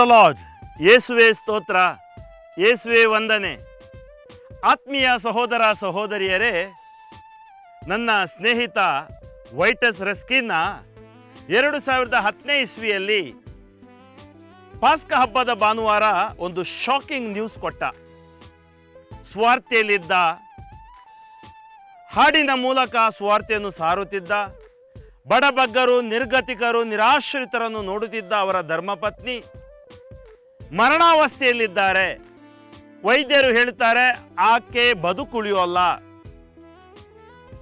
The lord. ಯೇಸುವೆ ಸ್ತೋತ್ರ, ಯೇಸುವೆ ವಂದನೆ. ಆತ್ಮೀಯ ಸಹೋದರ ಸಹೋದರಿಯರೇ, ನನ್ನ ಸ್ನೇಹಿತ ವೈಟಸ್ ರಸ್ಕಿನ್ನ 2010ನೇ ಇಸ್ವಿಯಲ್ಲಿ ಪಾಸ್ಕ ಹಬ್ಬದ ಭಾನುವಾರ ಒಂದು ಶಾಕಿಂಗ್ ನ್ಯೂಸ್ ಕೊಟ್ಟ. ಸ್ವಾರ್ಥೆಯಲ್ಲಿದ್ದ, ಹಾಡಿನ ಮೂಲಕ ಸ್ವಾರ್ಥೆಯನ್ನು ಸಾರುತ್ತಿದ್ದ, ಬಡಬಗ್ಗರು, ನಿರ್ಗತಿಕರು, ನಿರಾಶ್ರಿತರನ್ನು ನೋಡುತ್ತಿದ್ದ ಅವರ ಧರ್ಮಪತ್ನಿ ಮರಣಾವಸ್ಥೆಯಲ್ಲಿದ್ದಾರೆ. ವೈದ್ಯರು ಹೇಳ್ತಾರೆ ಆಕೆ ಬದುಕುಳಿಯೋಲ್ಲ.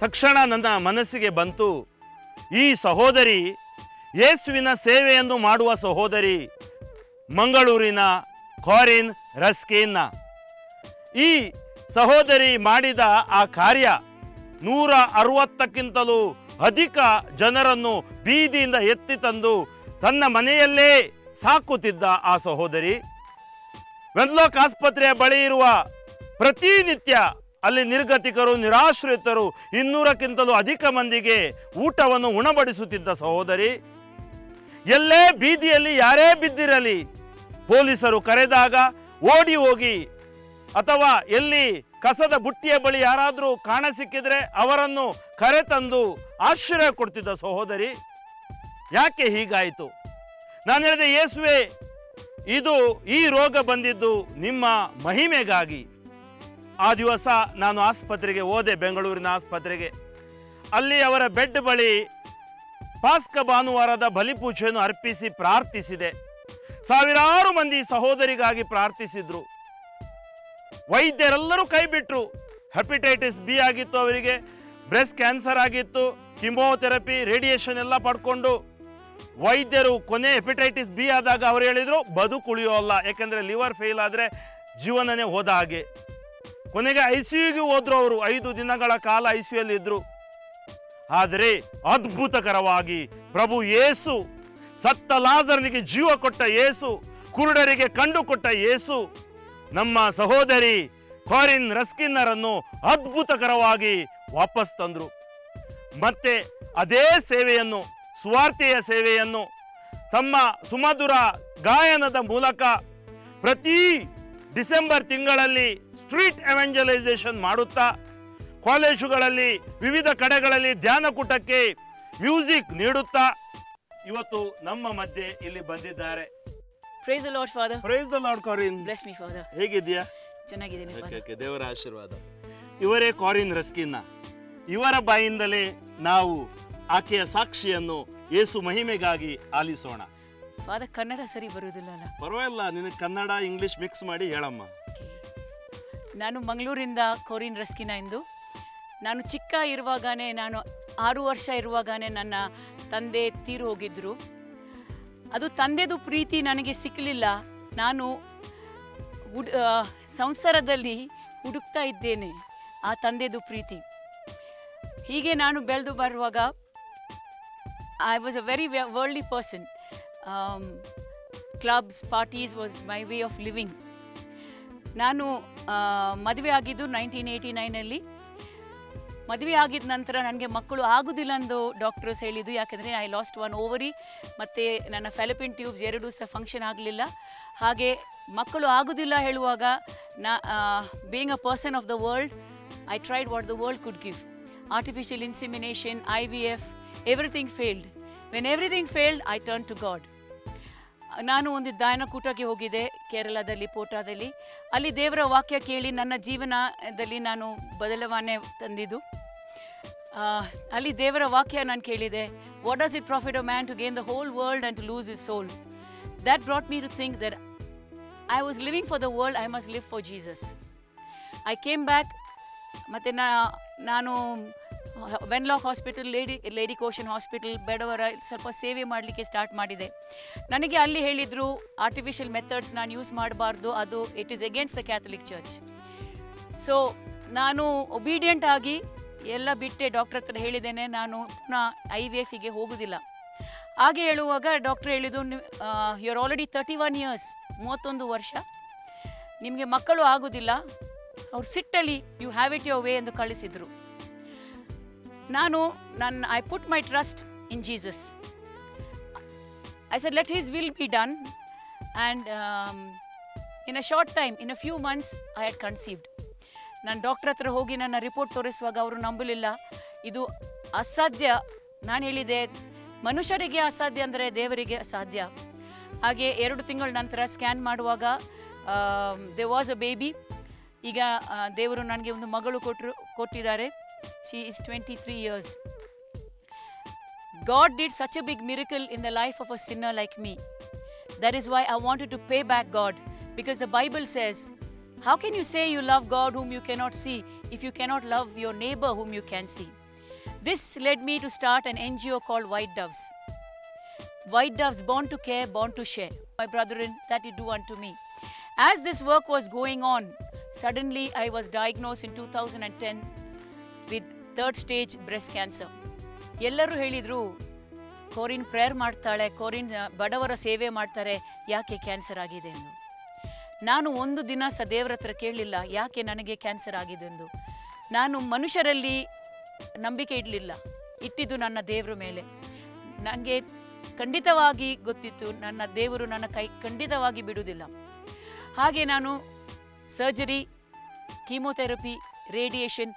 ತಕ್ಷಣ ನನ್ನ ಮನಸ್ಸಿಗೆ ಬಂತು, ಈ ಸಹೋದರಿ ಯೇಸುವಿನ ಸೇವೆಯನ್ನು ಮಾಡುವ ಸಹೋದರಿ, ಮಂಗಳೂರಿನ ಕಾರಿನ್ ರಸ್ಕಿನ್ನ. ಈ ಸಹೋದರಿ ಮಾಡಿದ ಆ ಕಾರ್ಯ 160ಕ್ಕಿಂತಲೂ ಅಧಿಕ ಜನರನ್ನು ಬೀದಿಯಿಂದ ಎತ್ತಿ ತಂದು ತನ್ನ ಮನೆಯಲ್ಲೇ ಸಾಕುತ್ತಿದ್ದ ಆ ಸಹೋದರಿ ವೆನ್ಲಾಕ್ ಆಸ್ಪತ್ರೆಯ ಬಳಿ ಇರುವ ಪ್ರತಿನಿತ್ಯ ಅಲ್ಲಿ ನಿರ್ಗತಿಕರು, ನಿರಾಶ್ರಿತರು 200ಕ್ಕಿಂತಲೂ ಅಧಿಕ ಮಂದಿಗೆ ಊಟವನ್ನು ಉಣಬಡಿಸುತ್ತಿದ್ದ ಸಹೋದರಿ. ಎಲ್ಲೇ ಬೀದಿಯಲ್ಲಿ ಯಾರೇ ಬಿದ್ದಿರಲಿ, ಪೊಲೀಸರು ಕರೆದಾಗ ಓಡಿ ಹೋಗಿ, ಅಥವಾ ಎಲ್ಲಿ ಕಸದ ಬುಟ್ಟಿಯ ಬಳಿ ಯಾರಾದರೂ ಕಾಣಸಿಕ್ಕಿದ್ರೆ ಅವರನ್ನು ಕರೆತಂದು ಆಶ್ರಯ ಕೊಡ್ತಿದ್ದ ಸಹೋದರಿ. ಯಾಕೆ ಹೀಗಾಯಿತು? ನಾನು ಹೇಳಿದೆ, ಯೇಸುವೆ, ಇದು ಈ ರೋಗ ಬಂದಿದ್ದು ನಿಮ್ಮ ಮಹಿಮೆಗಾಗಿ. ಆ ದಿವಸ ನಾನು ಆಸ್ಪತ್ರೆಗೆ ಹೋದೆ, ಬೆಂಗಳೂರಿನ ಆಸ್ಪತ್ರೆಗೆ. ಅಲ್ಲಿ ಅವರ ಬೆಡ್ ಬಳಿ ಪಾಸ್ಕ ಭಾನುವಾರದ ಬಲಿಪೂಜೆಯನ್ನು ಅರ್ಪಿಸಿ ಪ್ರಾರ್ಥಿಸಿದೆ. ಸಾವಿರಾರು ಮಂದಿ ಸಹೋದರಿಗಾಗಿ ಪ್ರಾರ್ಥಿಸಿದ್ರು. ವೈದ್ಯರೆಲ್ಲರೂ ಕೈ ಬಿಟ್ಟರು. ಹೆಪಟೈಟಿಸ್ ಬಿ ಆಗಿತ್ತು ಅವರಿಗೆ, ಬ್ರೆಸ್ಟ್ ಕ್ಯಾನ್ಸರ್ ಆಗಿತ್ತು, ಕಿಮೋಥೆರಪಿ, ರೇಡಿಯೇಷನ್ ಎಲ್ಲ ಪಡ್ಕೊಂಡು ವೈದ್ಯರು ಕೊನೆ ಹೆಪಟೈಟಿಸ್ ಬಿ ಆದಾಗ ಅವರು ಹೇಳಿದರು ಬದುಕುಳಿಯೋಲ್ಲ, ಯಾಕೆಂದರೆ ಲಿವರ್ ಫೇಲ್ ಆದರೆ ಜೀವನನೇ ಹೋದ ಹಾಗೆ. ಕೊನೆಗೆ ICUಗೆ ಹೋದ್ರು. ಅವರು 5 ದಿನಗಳ ಕಾಲ ICUಯಲ್ಲಿ ಇದ್ರು. ಆದರೆ ಅದ್ಭುತಕರವಾಗಿ ಪ್ರಭು ಯೇಸು, ಸತ್ತ ಲಾಜರನಿಗೆ ಜೀವ ಕೊಟ್ಟ ಯೇಸು, ಕುರುಡರಿಗೆ ಕಂಡು ಕೊಟ್ಟ ಯೇಸು, ನಮ್ಮ ಸಹೋದರಿ ಕಾರಿನ್ ರಸ್ಕಿನ್ನರನ್ನು ಅದ್ಭುತಕರವಾಗಿ ವಾಪಸ್ ತಂದರು. ಮತ್ತೆ ಅದೇ ಸೇವೆಯನ್ನು, ಸ್ವಾರ್ಥೆಯ ಸೇವೆಯನ್ನು ತಮ್ಮ ಸುಮಧುರ ಗಾಯನದ ಮೂಲಕ ಪ್ರತಿ ಡಿಸೆಂಬರ್ ತಿಂಗಳಲ್ಲಿ ಸ್ಟ್ರೀಟ್ ಎವೆಂಜಲೈಸೇಷನ್ ಮಾಡುತ್ತಾ, ಕಾಲೇಜುಗಳಲ್ಲಿ, ವಿವಿಧ ಕಡೆಗಳಲ್ಲಿ ಧ್ಯಾನಕೂಟಕ್ಕೆ ಮ್ಯೂಸಿಕ್ ನೀಡುತ್ತಾ ಇವತ್ತು ನಮ್ಮ ಮಧ್ಯೆ ಇಲ್ಲಿ ಬಂದಿದ್ದಾರೆ. Praise the Lord, Father. Praise the Lord, Corinne. Bless me, Father. ಹೇಗಿದ್ದೀಯಾ? ಚೆನ್ನಾಗಿದ್ದೀನಿ, Father. ಓಕೆ, ದೇವರ ಆಶೀರ್ವಾದ. ಇವರೇ ಕಾರಿನ್ ರಸ್ಕಿನ್ನ. ಇವರ ಬಾಯಿಂದಲೇ ನಾವು ಆಕೆಯ ಸಾಕ್ಷಿಯನ್ನು ಯೇಸು ಮಹಿಮೆಗಾಗಿ ಆಲಿಸೋಣ. ಫಾದರ್, ಕನ್ನಡ ಸರಿ ಬರುವುದಿಲ್ಲ ಅಲ್ಲ? ಪರವಾಗಿಲ್ಲ, ನಿನಗೆ ಕನ್ನಡ ಇಂಗ್ಲಿಷ್ ಮಿಕ್ಸ್ ಮಾಡಿ ಹೇಳಮ್ಮ. ನಾನು ಮಂಗಳೂರಿಂದ ಕಾರಿನ್ ರಸ್ಕಿನ್ನ ಎಂದು. ನಾನು ಚಿಕ್ಕ ಇರುವಾಗನೇ, ನಾನು 6 ವರ್ಷ ಇರುವಾಗನೇ ನನ್ನ ತಂದೆ ತೀರು ಹೋಗಿದ್ದರು. ಅದು ತಂದೆದು ಪ್ರೀತಿ ನನಗೆ ಸಿಕ್ಕಲಿಲ್ಲ. ನಾನು ಸಂಸಾರದಲ್ಲಿ ಹುಡುಕ್ತಾ ಇದ್ದೇನೆ ಆ ತಂದೆದು ಪ್ರೀತಿ. ಹೀಗೆ ನಾನು ಬೆಳೆದು ಬರುವಾಗ I was a very worldly person. Clubs, parties was my way of living. ನಾನು ಮದುವೆ ಆಗಿದ್ದು 1989ನಲ್ಲಿ. ಮದುವೆ ಆಗಿದ ನಂತರ ನನಗೆ ಮಕ್ಕಳು ಆಗೋದಿಲ್ಲ ಎಂದು ಡಾಕ್ಟರ್ಸ್ ಹೇಳಿದ್ದು. ಯಾಕೆಂದರೆ ಐ ಲಾಸ್ಟ್ 1 ಓವರಿ ಮತ್ತು ನನ್ನ ಫೆಲಪಿನ್ ಟ್ಯೂಬ್ಸ್ 2 ಸಹ ಫಂಕ್ಷನ್ ಆಗಲಿಲ್ಲ. ಹಾಗೆ ಮಕ್ಕಳು ಆಗೋದಿಲ್ಲ ಹೇಳುವಾಗ being a person of the world, I tried what the world could give. Artificial insemination, IVF, everything failed. When everything failed, I turn to God. ನಾನು ಒಂದು ಧ್ಯಾನಕೂಟಕ್ಕೆ ಹೋಗಿದ್ದೆ ಕೇರಳದಲ್ಲಿ, ಪೋಟಾದಲ್ಲಿ. ಅಲ್ಲಿ ದೇವರ ವಾಕ್ಯ ಕೇಳಿ ನನ್ನ ಜೀವನದಲ್ಲಿ ನಾನು ಬದಲಾವಣೆ ತಂದಿದ್ದು. ಅಲ್ಲಿ ದೇವರ ವಾಕ್ಯ ನಾನು ಕೇಳಿದೆ, what does it profit a man to gain the whole world and to lose his soul. That brought me to think that I was living for the world, I must live for Jesus. I came back. ಮತ್ತು ನಾನು Wenlock hospital, lady Goschen hospital, ಬಡವರ ಸ್ವಲ್ಪ ಸೇವೆ ಮಾಡಲಿಕ್ಕೆ start ಮಾಡಿದೆ. ನನಗೆ ಅಲ್ಲಿ ಹೇಳಿದರು ಆರ್ಟಿಫಿಷಿಯಲ್ ಮೆಥಡ್ಸ್ ನಾನು ಯೂಸ್ ಮಾಡಬಾರ್ದು, ಅದು it is against the Catholic church. So ನಾನು ಒಬೀಡಿಯಂಟ್ ಆಗಿ ಎಲ್ಲ ಬಿಟ್ಟೆ. ಡಾಕ್ಟರ್ ಹತ್ರ ಹೇಳಿದ್ದೇನೆ, ನಾನು ಪುನಃ IVFಗೆ ಹೋಗೋದಿಲ್ಲ. ಹಾಗೆ ಹೇಳುವಾಗ ಡಾಕ್ಟ್ರ್ ಹೇಳಿದ್ದು, ಯು ಆರ್ ಆಲ್ರೆಡಿ 31 ಇಯರ್ಸ್, 31 ವರ್ಷ, ನಿಮಗೆ ಮಕ್ಕಳು ಆಗೋದಿಲ್ಲ, ಅವ್ರು ಸಿಟ್ಟಲ್ಲಿ you have it your way ಎಂದು ಕಳಿಸಿದರು. I put my trust in Jesus. I said, let His will be done. and in a short time, in a few months, I had conceived. ನಾನು doctor ಹತ್ರ ಹೋಗಿ ನನ್ನ report ತೋರಿಸುವಾಗ ಅವರು ನಂಬಲಿಲ್ಲ, ಇದು ಅಸಾಧ್ಯ. ನಾನು ಹೇಳಿದೆ, ಮನುಷ್ಯರಿಗೆ ಅಸಾಧ್ಯ ಅಂದರೆ ದೇವರಿಗೆ ಅಸಾಧ್ಯ. ಹಾಗೆ 2 ತಿಂಗಳ ನಂತರ ಸ್ಕ್ಯಾನ್ ಮಾಡುವಾಗ ದೇ ವಾಸ್ ಅ ಬೇಬಿ. ಈಗ ದೇವರು ನನಗೆ ಒಂದು ಮಗಳು ಕೊಟ್ಟಿದ್ದಾರೆ. She is 23 years. God did such a big miracle in the life of a sinner like me. That is why I wanted to pay back God, because the Bible says, how can you say you love God whom you cannot see if you cannot love your neighbor whom you can see? This led me to start an NGO called White Doves. White Doves, born to care, born to share. My brethren, that you do unto me. As this work was going on, suddenly I was diagnosed in 2010 with 3rd stage breast cancer. ಎಲ್ಲರೂ ಹೇಳಿದರು, ಕೋರಿನ್ prayer ಮಾಡ್ತಾಳೆ, ಕೋರಿನ್ ಬಡವರ ಸೇವೆ ಮಾಡ್ತಾರೆ, ಯಾಕೆ cancer ಆಗಿದೆ ಎಂದು. ನಾನು ಒಂದು ದಿನ ಸಹ ದೇವರ ಹತ್ರ ಕೇಳಲಿಲ್ಲ ಯಾಕೆ ನನಗೆ ಕ್ಯಾನ್ಸರ್ ಆಗಿದೆ ಎಂದು. ನಾನು ಮನುಷ್ಯರಲ್ಲಿ ನಂಬಿಕೆ ಇಟ್ಟಿದ್ದು ನನ್ನ ದೇವರ ಮೇಲೆ. ನನಗೆ ಖಂಡಿತವಾಗಿ ಗೊತ್ತಿತ್ತು, ನನ್ನ ದೇವರು ನನ್ನ ಕೈ ಖಂಡಿತವಾಗಿ ಬಿಡುವುದಿಲ್ಲ. ಹಾಗೆ ನಾನು ಸರ್ಜರಿ, ಕೀಮೋಥೆರಪಿ, ರೇಡಿಯೇಷನ್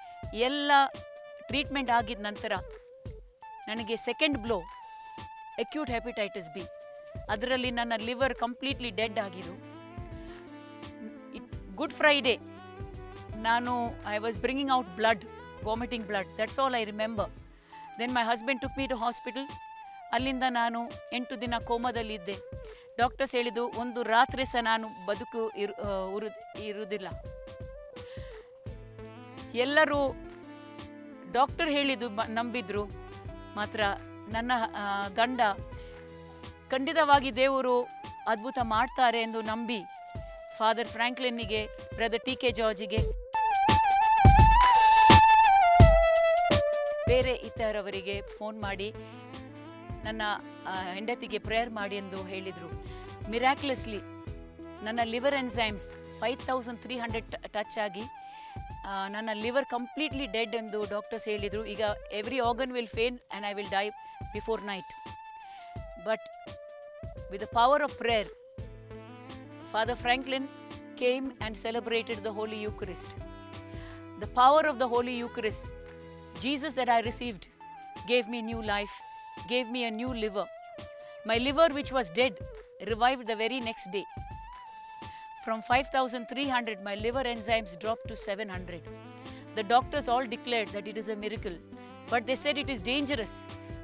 ಎಲ್ಲ ಟ್ರೀಟ್ಮೆಂಟ್ ಆಗಿದ ನಂತರ ನನಗೆ second blow, acute hepatitis B. ಅದರಲ್ಲಿ ನನ್ನ ಲಿವರ್ ಕಂಪ್ಲೀಟ್ಲಿ ಡೆಡ್ ಆಗಿದ್ದು. Good Friday I was bringing out blood, vomiting blood. That's all I remember. Then my husband took me to hospital. ಅಲ್ಲಿಂದ ನಾನು 8 ದಿನ ಕೋಮಾದಲ್ಲಿದ್ದೆ. ಡಾಕ್ಟರ್ಸ್ ಹೇಳಿದ್ದು, ಒಂದು ರಾತ್ರಿ ಸಹ ನಾನು ಇರುವುದಿಲ್ಲ. ಎಲ್ಲರೂ ಡಾಕ್ಟರ್ ಹೇಳಿದ್ದು ನಂಬಿದ್ರು, ಮಾತ್ರ ನನ್ನ ಗಂಡ ಖಂಡಿತವಾಗಿ ದೇವರು ಅದ್ಭುತ ಮಾಡ್ತಾರೆ ಎಂದು ನಂಬಿ ಫಾದರ್ ಫ್ರಾಂಕ್ಲಿನ್ನಿಗೆ, ಬ್ರದರ್ ಟಿ ಕೆ ಜಾರ್ಜಿಗೆ, ಬೇರೆ ಇತರವರಿಗೆ ಫೋನ್ ಮಾಡಿ ನನ್ನ ಹೆಂಡತಿಗೆ ಪ್ರೇಯರ್ ಮಾಡಿ ಎಂದು ಹೇಳಿದರು. ಮಿರಾಕ್ಯುಲಸ್ಲಿ ನನ್ನ ಲಿವರ್ ಎನ್ಸೈಮ್ಸ್ 5300 ಟಚ್ ಆಗಿ ನನ್ನ ಲಿವರ್ ಕಂಪ್ಲೀಟ್ಲಿ ಡೆಡ್ ಎಂದು ಡಾಕ್ಟರ್ಸ್ ಹೇಳಿದರು. ಈಗ every organ will fail and I will die before night. But with the power of prayer, Father Franklin came and celebrated the Holy Eucharist. The power of the Holy Eucharist, Jesus that I received, gave me new life, gave me a new liver. My liver, which was dead, revived the very next day. From 5300, my liver enzymes dropped to 700. The doctors all declared that it is a miracle, but they said it is dangerous,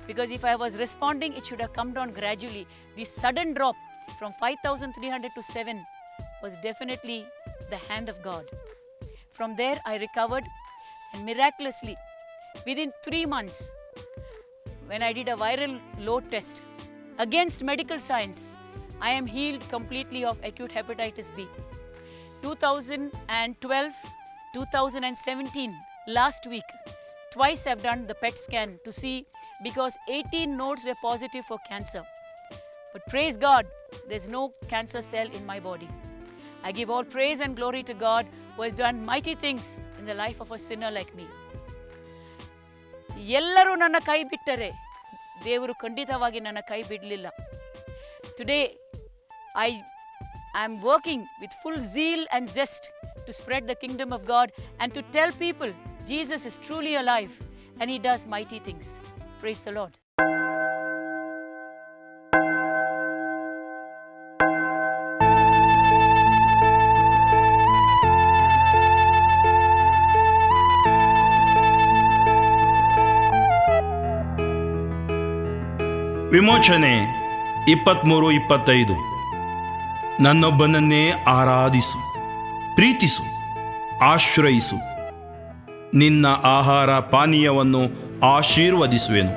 because if I was responding, it should have come down gradually. The sudden drop from 5300 to 7 was definitely the hand of God. From there, I recovered, and miraculously, within 3 months, when I did a viral load test against medical science, I am healed completely of acute hepatitis B. 2012, 2017, last week, twice I've done the PET scan to see, because 18 nodes were positive for cancer. But praise God, there's no cancer cell in my body. I give all praise and glory to God who has done mighty things in the life of a sinner like me. ಎಲ್ಲರೂ ನನ್ನ ಕೈ ಬಿಟ್ಟರೆ ದೇವರು ಖಂಡಿತವಾಗಿ ನನ್ನ ಕೈ ಬಿಡಲಿಲ್ಲ. Today, I am working with full zeal and zest to spread the kingdom of God and to tell people Jesus is truly alive and He does mighty things. Praise the Lord. ವಿಮೋಚನೆ 23:25. ನನ್ನೊಬ್ಬನನ್ನೇ ಆರಾಧಿಸು, ಪ್ರೀತಿಸು, ಆಶ್ರಯಿಸು. ನಿನ್ನ ಆಹಾರ ಪಾನೀಯವನ್ನು ಆಶೀರ್ವದಿಸುವೆನು.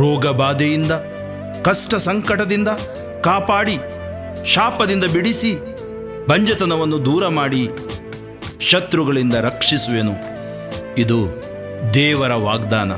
ರೋಗ ಬಾಧೆಯಿಂದ, ಕಷ್ಟ ಸಂಕಟದಿಂದ ಕಾಪಾಡಿ, ಶಾಪದಿಂದ ಬಿಡಿಸಿ, ಬಂಜತನವನ್ನು ದೂರ ಮಾಡಿ, ಶತ್ರುಗಳಿಂದ ರಕ್ಷಿಸುವೆನು. ಇದು ದೇವರ ವಾಗ್ದಾನ.